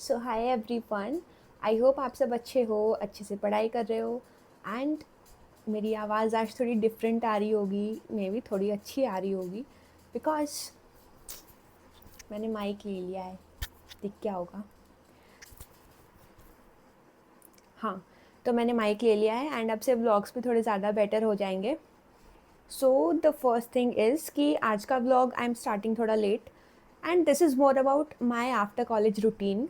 So hi everyone. I hope आप सब अच्छे हो, अच्छे से पढ़ाई कर रहे हो। एंड मेरी आवाज़ आज थोड़ी डिफरेंट आ रही होगी, मे बी थोड़ी अच्छी आ रही होगी, बिकॉज मैंने माइक ले लिया है। दिख क्या होगा? हाँ, तो मैंने माइक ले लिया है एंड अब से व्लॉग्स भी थोड़े ज़्यादा बेटर हो जाएंगे। So the first thing is कि आज का व्लॉग आई एम स्टार्टिंग थोड़ा late and this is more about my after college routine.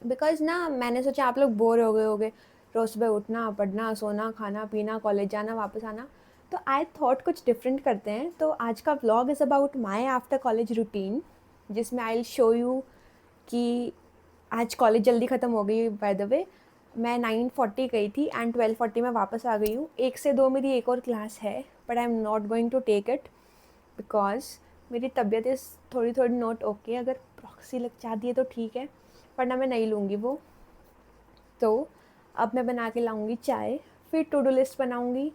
Because ना मैंने सोचा आप लोग बोर हो गए होगे, रोज़ सुबह उठना, पढ़ना, सोना, खाना पीना, कॉलेज जाना, वापस आना। तो आई थॉट कुछ डिफरेंट करते हैं। तो आज का vlog is about my after college routine, जिसमें आई विल शो यू कि आज कॉलेज जल्दी ख़त्म हो गई। बाय द वे, मैं 9:40 गई थी एंड 12:40 में वापस आ गई हूँ। 1 से 2 मेरी एक और क्लास है, but I am not going to take it because मेरी तबीयत इज़ थोड़ी थोड़ी नॉट ओके। अगर प्रॉक्सी लग जाती है तो ठीक है, वरना मैं नहीं लूँगी वो। तो अब मैं बना के लाऊंगी चाय, फिर टू डू लिस्ट बनाऊंगी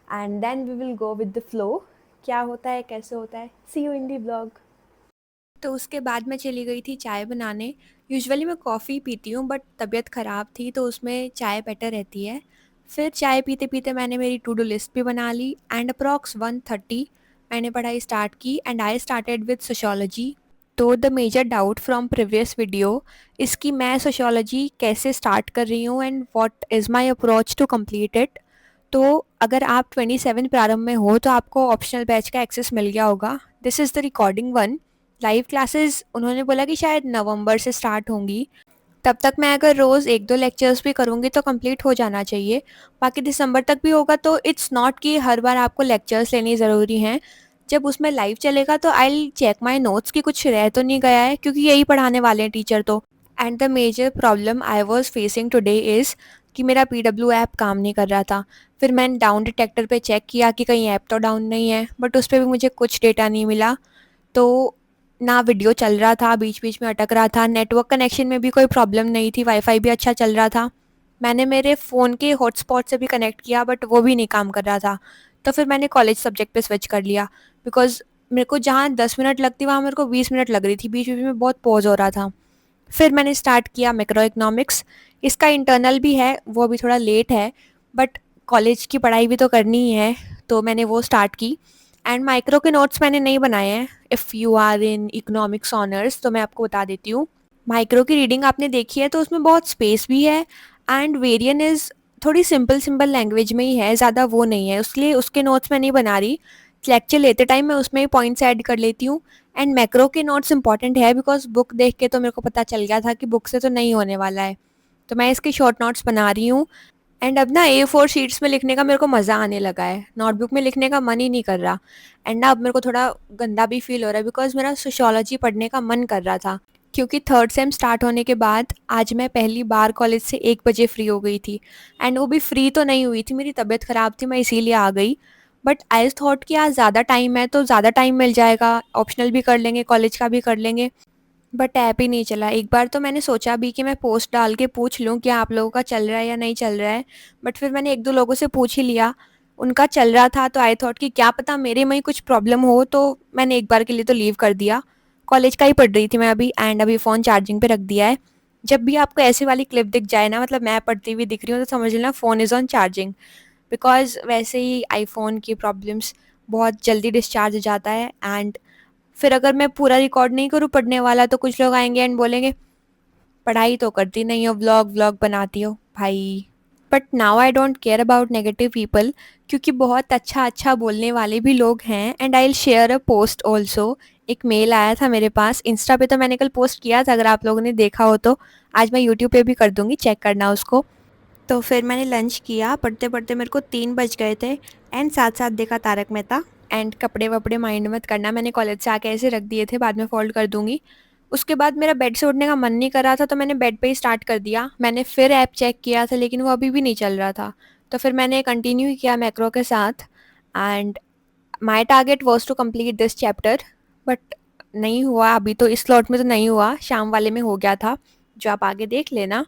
and then we will go with the flow. क्या होता है, कैसे होता है, सी यू इन दी व्लॉग। तो उसके बाद मैं चली गई थी चाय बनाने। यूजुअली मैं कॉफ़ी पीती हूँ बट तबीयत ख़राब थी तो उसमें चाय बेटर रहती है। फिर चाय पीते पीते मैंने मेरी टू डू लिस्ट भी बना ली एंड अप्रॉक्स 1:30 मैंने पढ़ाई स्टार्ट की and I started with sociology. तो the major doubt from previous video is कि मैं सोशोलॉजी कैसे स्टार्ट कर रही हूँ and what is my approach to complete it. तो अगर आप 27 प्रारंभ में हो तो आपको ऑप्शनल बैच का एक्सेस मिल गया होगा। This is the recording one. Live classes उन्होंने बोला कि शायद नवंबर से स्टार्ट होंगी। तब तक मैं अगर रोज़ एक दो लेक्चर्स भी करूँगी तो कंप्लीट हो जाना चाहिए। बाकी दिसंबर तक भी होगा तो इट्स नॉट कि हर बार आपको लेक्चर्स लेनी ज़रूरी हैं। जब उसमें लाइव चलेगा तो I will check my notes कि कुछ रह तो नहीं गया है, क्योंकि यही पढ़ाने वाले हैं टीचर तो। And the major problem I was facing today is कि मेरा PW ऐप काम नहीं कर रहा था। फिर मैंने डाउन डिटेक्टर पे चेक किया कि कहीं ऐप तो डाउन नहीं है, बट उस पर भी मुझे कुछ डेटा नहीं मिला। तो ना वीडियो चल रहा था, बीच बीच में अटक रहा था, नेटवर्क कनेक्शन में भी कोई प्रॉब्लम नहीं थी, वाईफाई भी अच्छा चल रहा था। मैंने मेरे फ़ोन के हॉटस्पॉट से भी कनेक्ट किया बट वो भी नहीं काम कर रहा था। तो फिर मैंने कॉलेज सब्जेक्ट पे स्विच कर लिया, बिकॉज़ मेरे को जहाँ 10 मिनट लगती वहाँ मेरे को 20 मिनट लग रही थी, बीच बीच में बहुत पॉज हो रहा था। फिर मैंने स्टार्ट किया मैक्रो इकोनॉमिक्स। इसका इंटरनल भी है, वो अभी थोड़ा लेट है, बट कॉलेज की पढ़ाई भी तो करनी ही है, तो मैंने वो स्टार्ट की। एंड माइक्रो के नोट्स मैंने नहीं बनाए हैं। If you are in economics honours तो मैं आपको बता देती हूँ। माइक्रो की रीडिंग आपने देखी है तो उसमें बहुत स्पेस भी है एंड वेरियन इज़ थोड़ी सिंपल सिंपल लैंग्वेज में ही है, ज़्यादा वो नहीं है, इसलिए उसके नोट्स मैं नहीं बना रही। लेक्चर लेते टाइम मैं उसमें ही पॉइंट्स ऐड कर लेती हूँ। एंड मैक्रो के नोट्स इंपॉर्टेंट है बिकॉज बुक देख के तो मेरे को पता चल गया था कि बुक से तो नहीं होने वाला है, तो मैं इसके शॉर्ट नोट्स बना रही हूँ। एंड अब ना A4 शीट्स में लिखने का मेरे को मज़ा आने लगा है, नोटबुक में लिखने का मन ही नहीं कर रहा। एंड ना अब मेरे को थोड़ा गंदा भी फील हो रहा है बिकॉज मेरा सोशोलॉजी पढ़ने का मन कर रहा था, क्योंकि थर्ड सेम स्टार्ट होने के बाद आज मैं पहली बार कॉलेज से 1 बजे फ्री हो गई थी। एंड वो भी फ्री तो नहीं हुई थी, मेरी तबीयत ख़राब थी, मैं इसीलिए आ गई। बट आई थॉट कि आज ज़्यादा टाइम है तो ज़्यादा टाइम मिल जाएगा, ऑप्शनल भी कर लेंगे, कॉलेज का भी कर लेंगे। बट ऐप ही नहीं चला। एक बार तो मैंने सोचा भी कि मैं पोस्ट डाल के पूछ लूँ कि आप लोगों का चल रहा है या नहीं चल रहा है, बट फिर मैंने एक दो लोगों से पूछ ही लिया, उनका चल रहा था, तो आई थॉट कि क्या पता मेरे में ही कुछ प्रॉब्लम हो, तो मैंने एक बार के लिए तो लीव कर दिया। कॉलेज का ही पढ़ रही थी मैं अभी, एंड अभी फ़ोन चार्जिंग पे रख दिया है। जब भी आपको ऐसी वाली क्लिप दिख जाए ना, मतलब मैं पढ़ती हुई दिख रही हूँ, तो समझ लेना phone is on charging. Because वैसे ही आईफोन की प्रॉब्लम्स, बहुत जल्दी डिस्चार्ज हो जाता है। एंड फिर अगर मैं पूरा रिकॉर्ड नहीं करूँ पढ़ने वाला तो कुछ लोग आएंगे एंड बोलेंगे पढ़ाई तो करती नहीं हो, व्लॉग व्लॉग बनाती हो भाई। But now I don't care about negative people, क्योंकि बहुत अच्छा अच्छा बोलने वाले भी लोग हैं। And I will share a post also. एक मेल आया था मेरे पास, इंस्टा पे तो मैंने कल पोस्ट किया था, अगर आप लोगों ने देखा हो तो आज मैं यूट्यूब पे भी कर दूंगी, चेक करना उसको। तो फिर मैंने लंच किया, पढ़ते पढ़ते मेरे को 3 बज गए थे। एंड साथ साथ देखा तारक मेहता। एंड कपड़े वपड़े माइंड मत करना, मैंने कॉलेज से आके ऐसे रख दिए थे, बाद में फोल्ड कर दूंगी। उसके बाद मेरा बेड से उठने का मन नहीं कर रहा था, तो मैंने बेड पे ही स्टार्ट कर दिया। मैंने फिर ऐप चेक किया था लेकिन वो अभी भी नहीं चल रहा था, तो फिर मैंने कंटिन्यू किया मैक्रो के साथ। And my target was to complete this chapter, but नहीं हुआ अभी, तो इस स्लॉट में तो नहीं हुआ, शाम वाले में हो गया था, जो आप आगे देख लेना।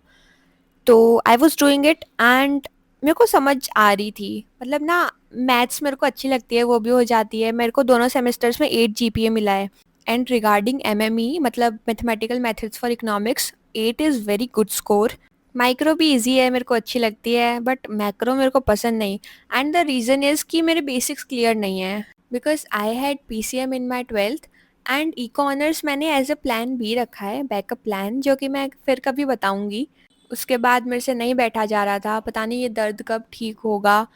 तो I was doing it and मेरे को समझ आ रही थी, मतलब ना मैथ्स मेरे को अच्छी लगती है, वो भी हो जाती है। मेरे को दोनों सेमेस्टर्स में 8 GPA मिला है। एंड रिगार्डिंग MME मतलब mathematical methods for economics, 8 is very good score. Micro भी ईज़ी है, मेरे को अच्छी लगती है, बट मैक्रो मेरे को पसंद नहीं। एंड द रीज़न इज़ कि मेरे बेसिक्स क्लियर नहीं है, because I had PCM in my 12th and eco honours मैंने एज़ अ प्लान बी रखा है, बैकअप प्लान, जो कि मैं फिर कभी बताऊँगी। उसके बाद मेरे से नहीं बैठा जा रहा था, पता नहीं ये दर्द कब ठीक होगा।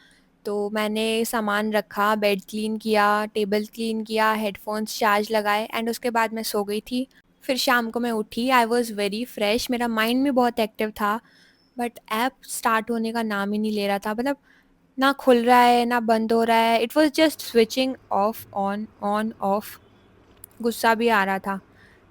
तो मैंने सामान रखा, बेड क्लीन किया, टेबल क्लीन किया, हेडफ़ोन्स चार्ज लगाए एंड उसके बाद मैं सो गई थी। फिर शाम को मैं उठी, आई वाज़ वेरी फ्रेश, मेरा माइंड भी बहुत एक्टिव था, बट ऐप स्टार्ट होने का नाम ही नहीं ले रहा था। मतलब ना खुल रहा है, ना बंद हो रहा है, it was just switching off, on, of. गुस्सा भी आ रहा था।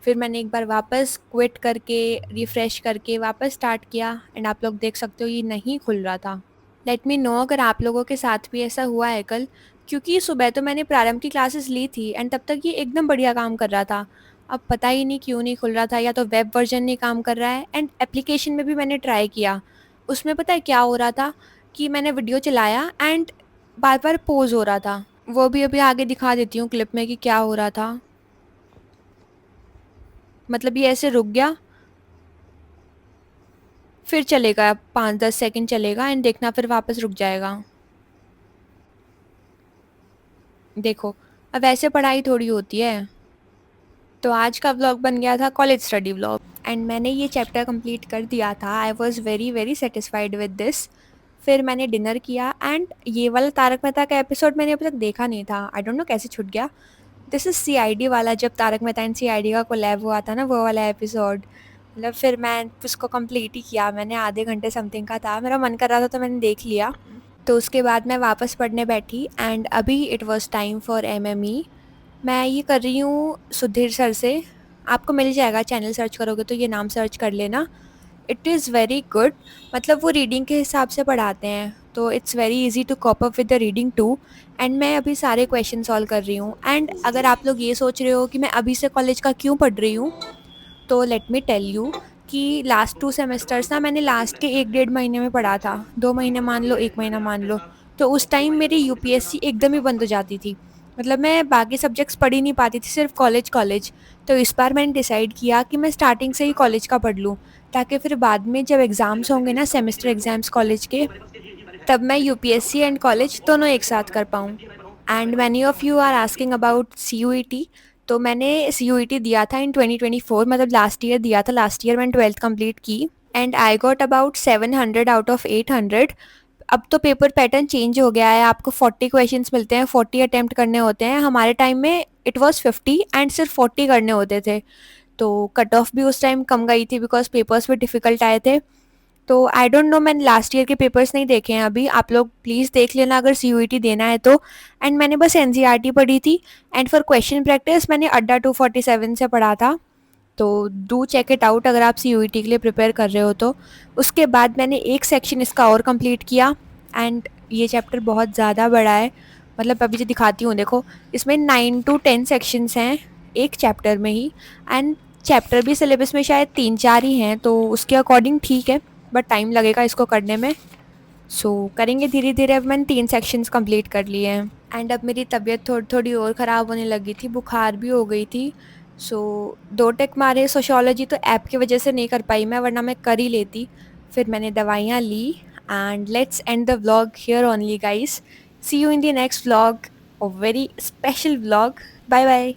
फिर मैंने एक बार वापस क्विट करके, रिफ़्रेश करके वापस स्टार्ट किया एंड आप लोग देख सकते हो ये नहीं खुल रहा था। लेट मी नो अगर आप लोगों के साथ भी ऐसा हुआ है कल, क्योंकि सुबह तो मैंने प्रारंभ की क्लासेस ली थी एंड तब तक ये एकदम बढ़िया काम कर रहा था। अब पता ही नहीं क्यों नहीं खुल रहा था, या तो वेब वर्जन नहीं काम कर रहा है, एंड एप्लीकेशन में भी मैंने ट्राई किया। उसमें पता है क्या हो रहा था, कि मैंने वीडियो चलाया एंड बार बार पोज हो रहा था। वो भी अभी आगे दिखा देती हूँ क्लिप में कि क्या हो रहा था। मतलब ये ऐसे रुक गया, फिर चलेगा 5-10 सेकंड चलेगा एंड देखना फिर वापस रुक जाएगा। देखो, अब ऐसे पढ़ाई थोड़ी होती है। तो आज का व्लॉग बन गया था कॉलेज स्टडी व्लॉग एंड मैंने ये चैप्टर कंप्लीट कर दिया था। I was very very satisfied with this. फिर मैंने डिनर किया एंड ये वाला तारक मेहता का एपिसोड मैंने अभी तक देखा नहीं था, आई डोंट नो कैसे छूट गया। दिस इज़ सीआईडी वाला, जब तारक मेहता एंड सीआईडी का कोलैब हुआ था ना, वो वाला एपिसोड। मतलब फिर मैं उसको कंप्लीट ही किया, मैंने आधे घंटे समथिंग का था, मेरा मन कर रहा था तो मैंने देख लिया। तो उसके बाद मैं वापस पढ़ने बैठी एंड अभी it was time for MME. मैं ये कर रही हूँ सुधीर सर से। आपको मिल जाएगा, चैनल सर्च करोगे तो ये नाम सर्च कर लेना। It is very good. मतलब वो रीडिंग के हिसाब से पढ़ाते हैं, तो it's very easy to cope up with the reading too. And मैं अभी सारे क्वेश्चन सॉल्व कर रही हूँ। एंड अगर आप लोग ये सोच रहे हो कि मैं अभी से कॉलेज का क्यों पढ़ रही हूँ, तो लेट मी टेल यू कि लास्ट 2 सेमेस्टर्स ना मैंने लास्ट के 1 डेढ़ महीने में पढ़ा था। 2 महीने मान लो, 1 महीना मान लो। तो उस टाइम मेरी यूपीएससी एकदम ही बंद हो जाती थी। मतलब मैं बाकी सब्जेक्ट्स पढ़ ही नहीं पाती थी, सिर्फ कॉलेज कॉलेज। तो इस बार मैंने डिसाइड किया कि मैं स्टार्टिंग से ही कॉलेज का पढ़ लूँ, ताकि फिर बाद में जब एग्ज़ाम्स होंगे ना, सेमेस्टर एग्ज़ाम्स कॉलेज के, तब मैं यूपीएससी एंड कॉलेज दोनों एक साथ कर पाऊँ। And many of you are asking about CUET. तो मैंने सीयूईटी दिया था इन 2024, मतलब लास्ट ईयर दिया था। लास्ट ईयर मैंने 12th कंप्लीट की and I got about 700 out of 800। अब तो पेपर पैटर्न चेंज हो गया है, आपको 40 क्वेश्चंस मिलते हैं, 40 अटेम्प्ट करने होते हैं। हमारे टाइम में इट वाज 50 एंड सिर्फ 40 करने होते थे। तो कट ऑफ भी उस टाइम कम गई थी, बिकॉज पेपर्स भी डिफ़िकल्ट आए थे। तो आई डोंट नो, मैंने लास्ट ईयर के पेपर्स नहीं देखे हैं अभी, आप लोग प्लीज़ देख लेना अगर सीयूईटी देना है तो। एंड मैंने बस एनसीईआरटी पढ़ी थी। एंड फॉर क्वेश्चन प्रैक्टिस मैंने अड्डा 247 से पढ़ा था। तो डू चेक इट आउट अगर आप सीयूईटी के लिए प्रिपेयर कर रहे हो तो। उसके बाद मैंने एक सेक्शन इसका और कंप्लीट किया एंड ये चैप्टर बहुत ज़्यादा बड़ा है। मतलब अभी जो दिखाती हूँ देखो, इसमें 9 to 10 सेक्शंस हैं एक चैप्टर में ही। एंड चैप्टर भी सिलेबस में शायद 3-4 ही हैं, तो उसके अकॉर्डिंग ठीक है, बट टाइम लगेगा इसको करने में। सो करेंगे धीरे धीरे। अब मैंने 3 सेक्शंस कंप्लीट कर लिए हैं एंड अब मेरी तबीयत थोड़ी थोड़ी और ख़राब होने लगी थी, बुखार भी हो गई थी। सो 2 टेक मारे सोशियोलॉजी तो ऐप की वजह से नहीं कर पाई मैं, वरना मैं कर ही लेती। फिर मैंने दवाइयाँ ली and let's end the vlog here only guys. See you in the next vlog, a very special vlog. Bye bye.